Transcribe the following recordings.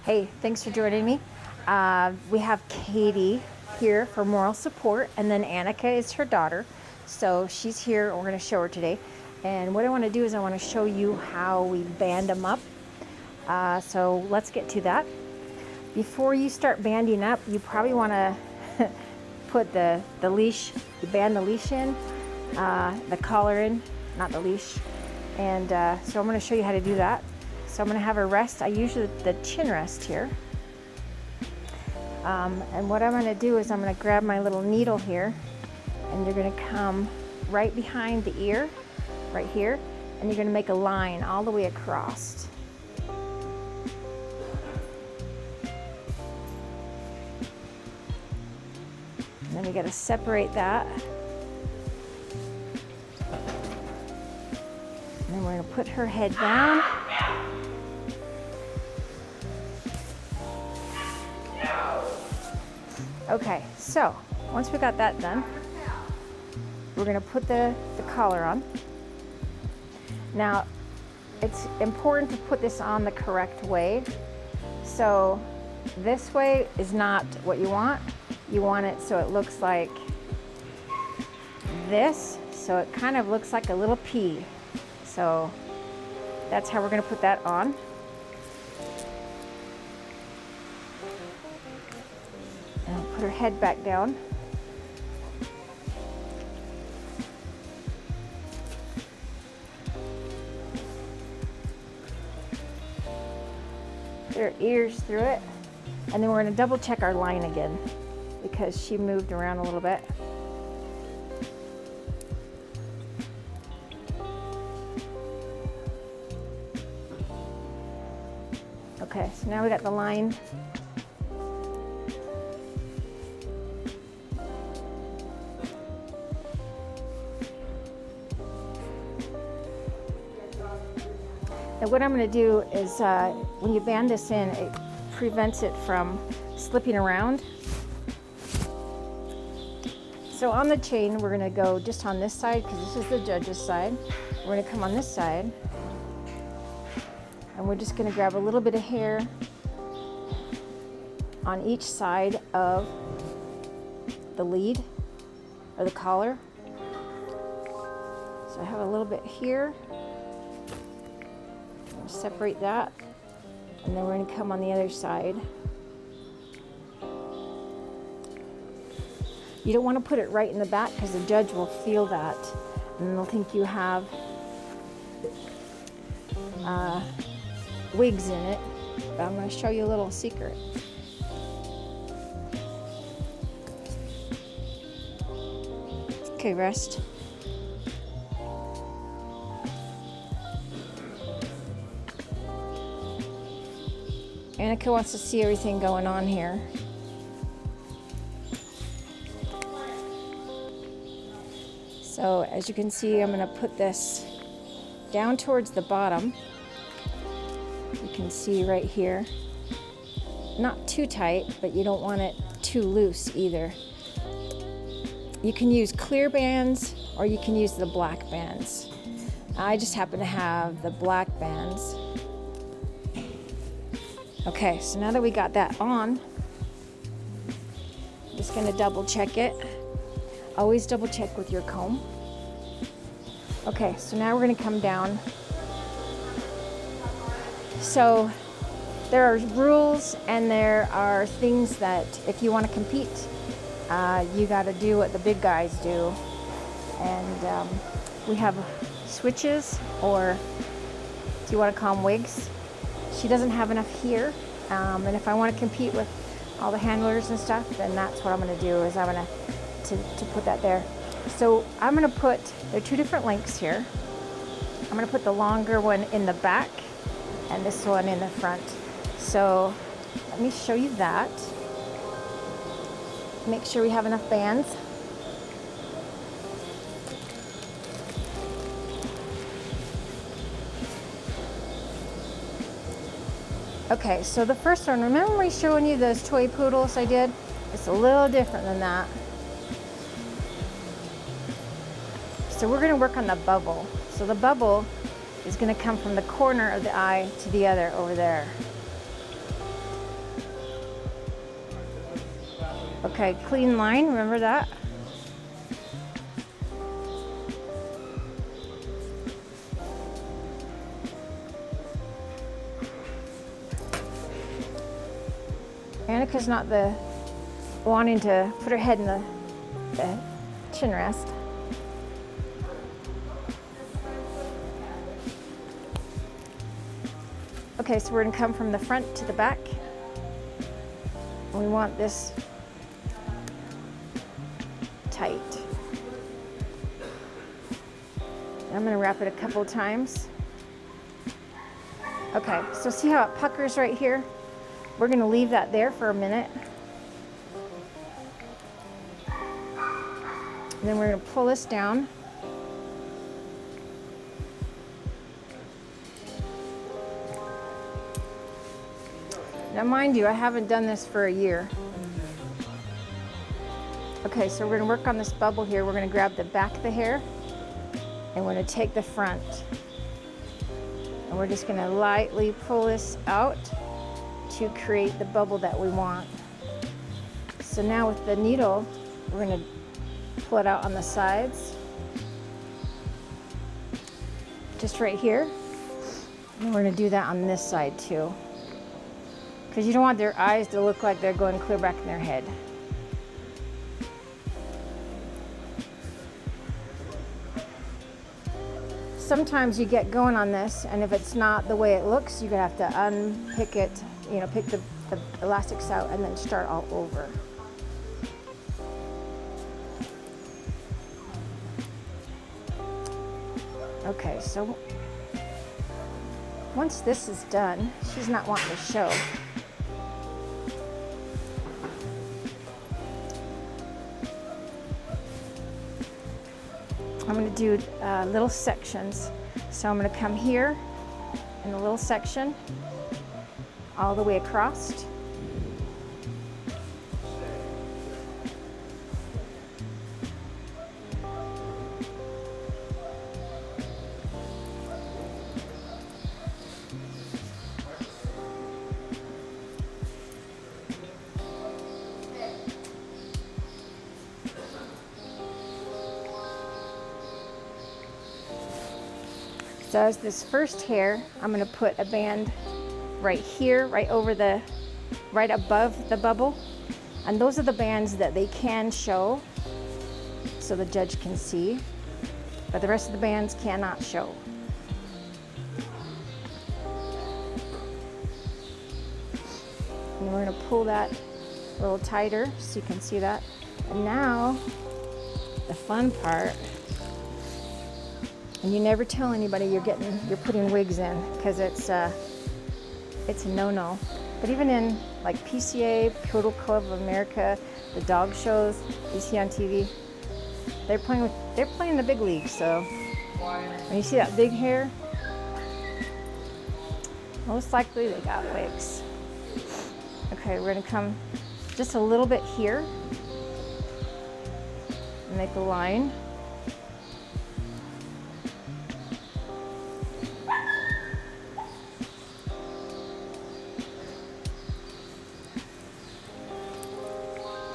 Hey, thanks for joining me. We have Katie here for moral support, and then Annika is her daughter. So she's here, and we're going to show her today. And what I want to do is I want to show you how we band them up. So let's get to that. Before you start banding up, you probably want to put the leash, you band the leash in, the collar in, not the leash. And so I'm going to show you how to do that. So I'm going to have her rest. I use the chin rest here. And what I'm going to do is I'm going to grab my little needle here, and you're going to come right behind the ear, right here, and you're going to make a line all the way across. And then we got to separate that. And then we're going to put her head down. Okay, so once we got that done, we're going to put the collar on. Now, it's important to put this on the correct way. So this way is not what you want. You want it so it looks like this, so it kind of looks like a little P. So that's how we're going to put that on. And put her head back down. Put her ears through it. And then we're going to double check our line again because she moved around a little bit. Okay, so now we got the line. And what I'm going to do is when you band this in, it prevents it from slipping around. So on the chain, we're going to go just on this side because this is the judge's side. We're going to come on this side, and we're just going to grab a little bit of hair on each side of the lead or the collar. So I have a little bit here. Separate that, and then we're going to come on the other side. You don't want to put it right in the back because the judge will feel that and they'll think you have wigs in it. But I'm going to show you a little secret. Okay, rest. Annika wants to see everything going on here. So as you can see, I'm going to put this down towards the bottom. You can see right here. Not too tight, but you don't want it too loose either. You can use clear bands or you can use the black bands. I just happen to have the black bands. Okay, so now that we got that on, I'm just going to double check it. Always double check with your comb. Okay, so now we're going to come down. So there are rules and there are things that if you want to compete, you got to do what the big guys do. And we have switches, or do you want to call them wigs? She doesn't have enough here, and if I want to compete with all the handlers and stuff, then that's what I'm going to do, is I'm going to put that there. So I'm going to put, there are two different lengths here. I'm going to put the longer one in the back and this one in the front. So let me show you that. Make sure we have enough bands. Okay, so the first one, remember me showing you those toy poodles I did? It's a little different than that. So we're going to work on the bubble. So the bubble is going to come from the corner of the eye to the other over there. Okay, clean line, remember that? Annika's not the wanting to put her head in the chin rest. Okay, so we're gonna come from the front to the back. We want this tight. I'm gonna wrap it a couple times. Okay, so see how it puckers right here? We're gonna leave that there for a minute. And then we're gonna pull this down. Now mind you, I haven't done this for a year. Okay, so we're gonna work on this bubble here. We're gonna grab the back of the hair and we're gonna take the front. And we're just gonna lightly pull this out to create the bubble that we want. So now with the needle, we're gonna pull it out on the sides. Just right here. And we're gonna do that on this side too. Because you don't want their eyes to look like they're going clear back in their head. Sometimes you get going on this, and if it's not the way it looks, you're gonna have to unpick it, you know, pick the elastics out and then start all over. Okay, so once this is done, she's not wanting to show. I'm going to do little sections. So I'm going to come here in a little section all the way across. So as this first hair, I'm going to put a band right here, right above the bubble. And those are the bands that they can show so the judge can see, but the rest of the bands cannot show. And we're going to pull that a little tighter so you can see that. And now the fun part. And you never tell anybody you're putting wigs in, because it's a no-no. But even in like PCA, Poodle Club of America, the dog shows you see on TV, they're playing the big league. So when you see that big hair, most likely they got wigs. Okay, we're gonna come just a little bit here and make a line.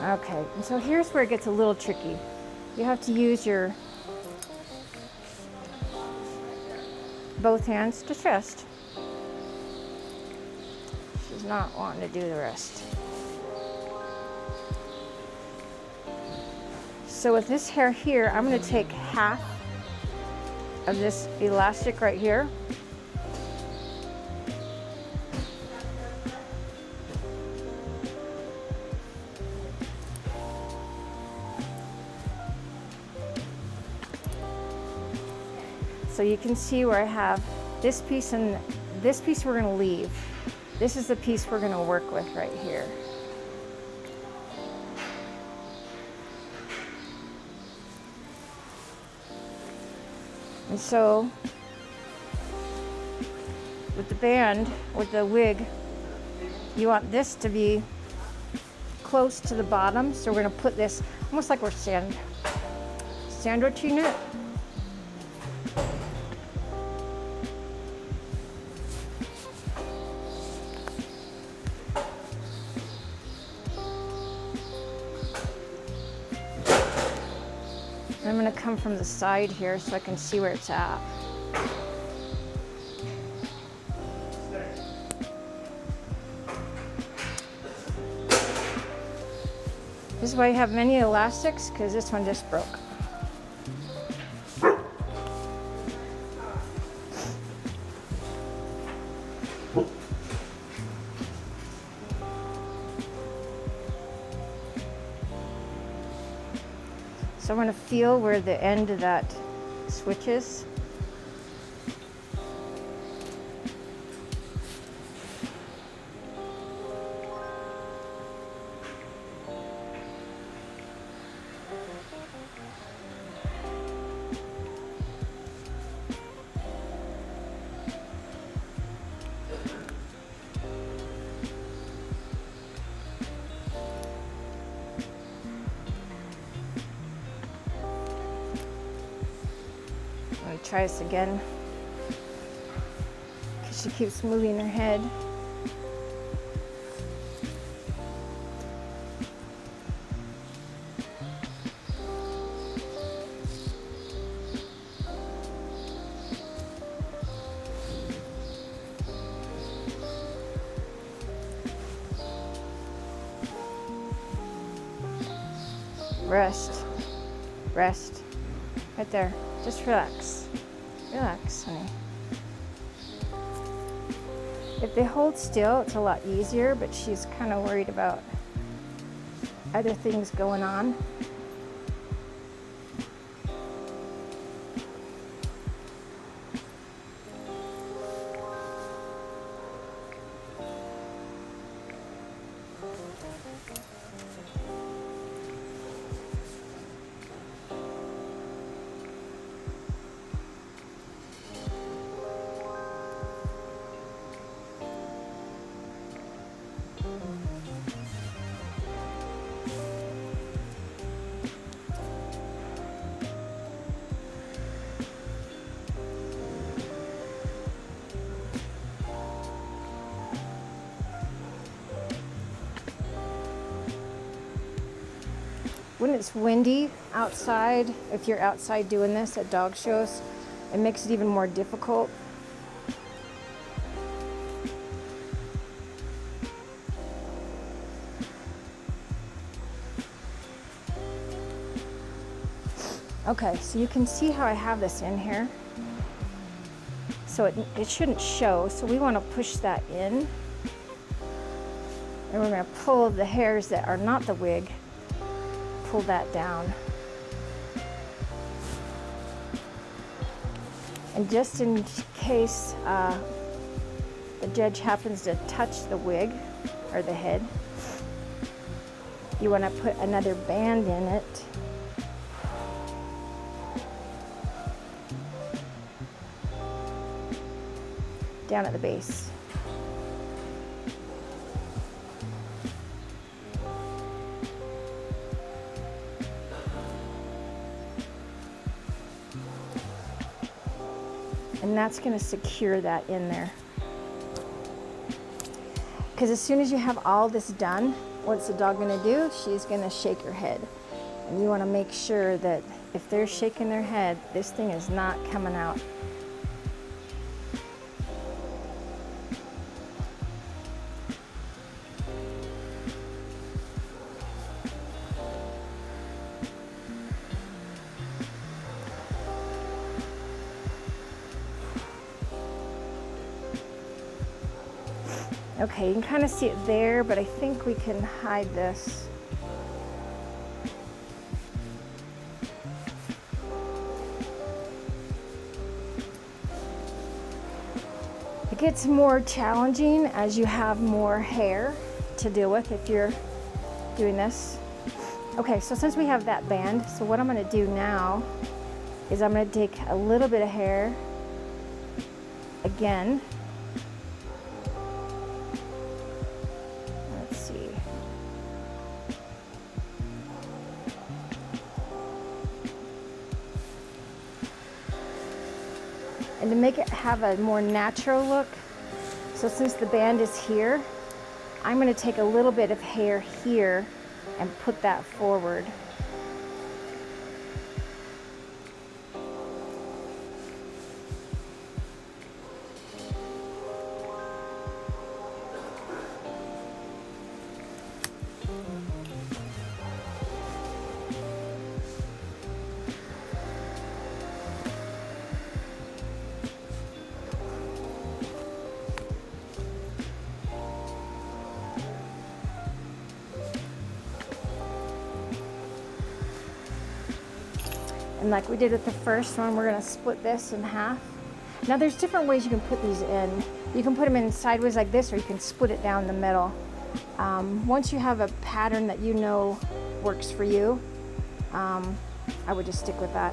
Okay, and so here's where it gets a little tricky. You have to use your both hands to twist. She's not wanting to do the rest. So with this hair here, I'm going to take half of this elastic right here. So you can see where I have this piece, and this piece we're going to leave. This is the piece we're going to work with right here. And so with the band, with the wig, you want this to be close to the bottom. So we're going to put this almost like we're sandwiching it. I'm gonna come from the side here so I can see where it's at. This is why you have many elastics, because this one just broke. So I'm going to feel where the end of that switch is. Let me try this again, because she keeps moving her head. Rest, rest, right there. Just relax. Relax, honey. If they hold still, it's a lot easier, but she's kind of worried about other things going on. When it's windy outside, if you're outside doing this at dog shows, it makes it even more difficult. Okay, so you can see how I have this in here. So it shouldn't show, so we want to push that in. And we're going to pull the hairs that are not the wig, pull that down. And just in case the judge happens to touch the wig or the head, you want to put another band in it. Down at the base. And that's going to secure that in there. Because as soon as you have all this done, what's the dog going to do? She's going to shake her head. And you want to make sure that if they're shaking their head, this thing is not coming out. Okay, you can kind of see it there, but I think we can hide this. It gets more challenging as you have more hair to deal with if you're doing this. Okay, so since we have that band, so what I'm going to do now is I'm going to take a little bit of hair again. And to make it have a more natural look, so since the band is here, I'm going to take a little bit of hair here and put that forward. And like we did with the first one, we're gonna split this in half. Now there's different ways you can put these in. You can put them in sideways like this, or you can split it down the middle. Once you have a pattern that you know works for you, I would just stick with that.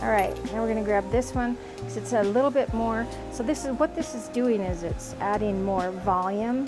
All right, now we're gonna grab this one because it's a little bit more. So this is what this is doing, is it's adding more volume.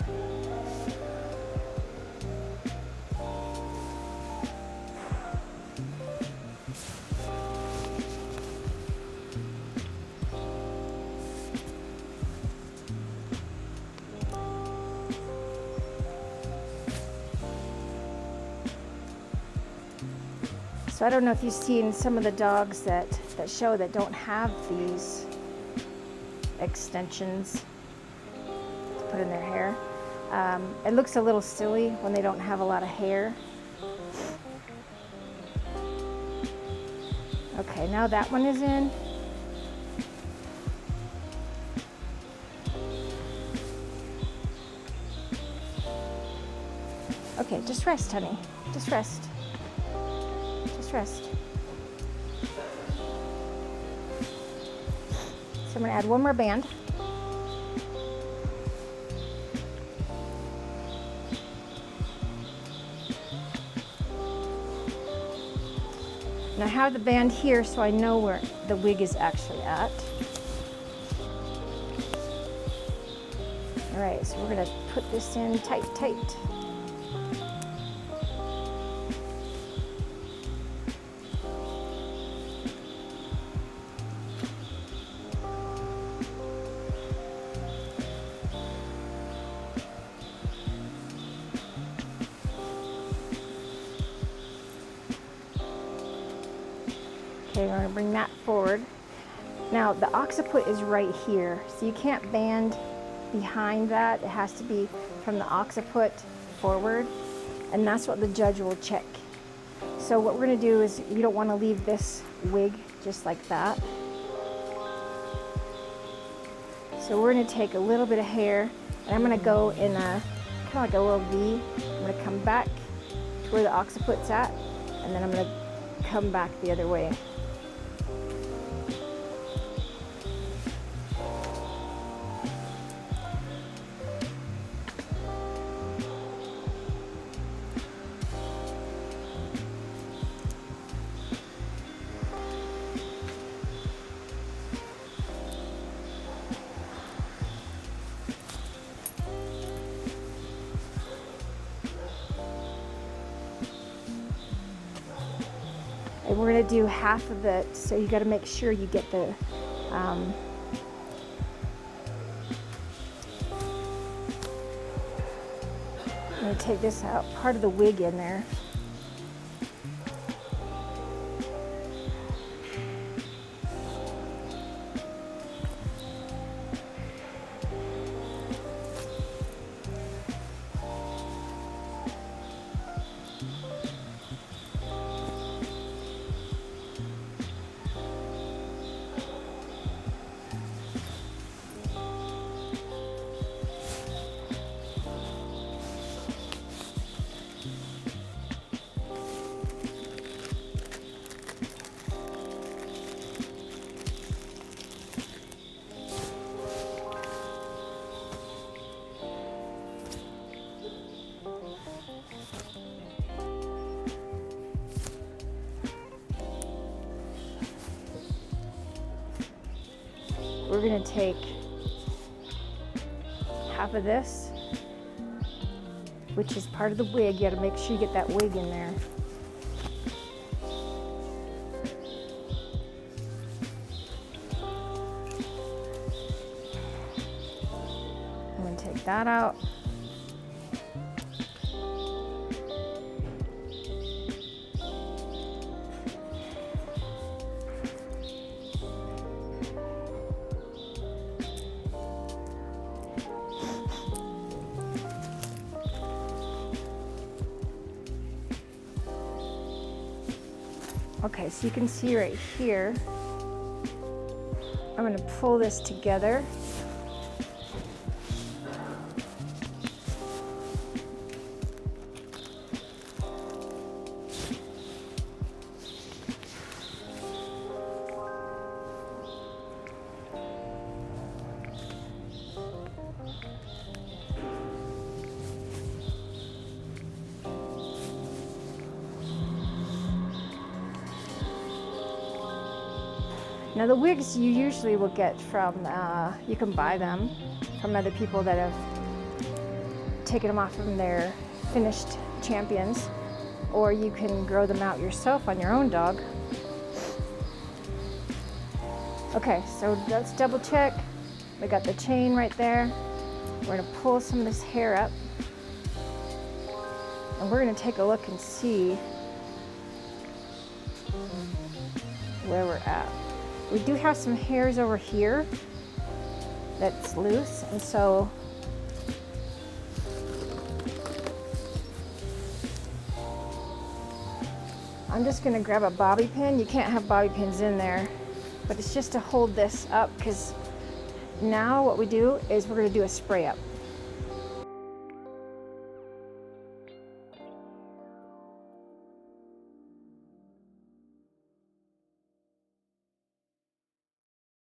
So I don't know if you've seen some of the dogs that show that don't have these extensions to put in their hair. It looks a little silly when they don't have a lot of hair. Okay, now that one is in. Okay, just rest, honey. Just rest. Rest. So I'm going to add one more band. Now I have the band here so I know where the wig is actually at. All right, so we're going to put this in tight. Okay, we're going to bring that forward. Now the occiput is right here, so you can't band behind that. It has to be from the occiput forward, and that's what the judge will check. So what we're going to do is, you don't want to leave this wig just like that. So we're going to take a little bit of hair, and I'm going to go in a kind of like a little V. I'm going to come back to where the occiput's at, and then I'm going to come back the other way. And we're going to do half of it, so you got to make sure you get the I'm going to take this out, part of the wig in there. We're going to take half of this, which is part of the wig. You got to make sure you get that wig in there. I'm going to take that out. Okay, so you can see right here, I'm going to pull this together. Now the wigs you usually will get from, you can buy them from other people that have taken them off from their finished champions, or you can grow them out yourself on your own dog. Okay, so let's double check. We got the chain right there. We're gonna pull some of this hair up, and we're gonna take a look and see where we're at. We do have some hairs over here that's loose, and so I'm just gonna grab a bobby pin. You can't have bobby pins in there, but it's just to hold this up, because now what we do is we're gonna do a spray up.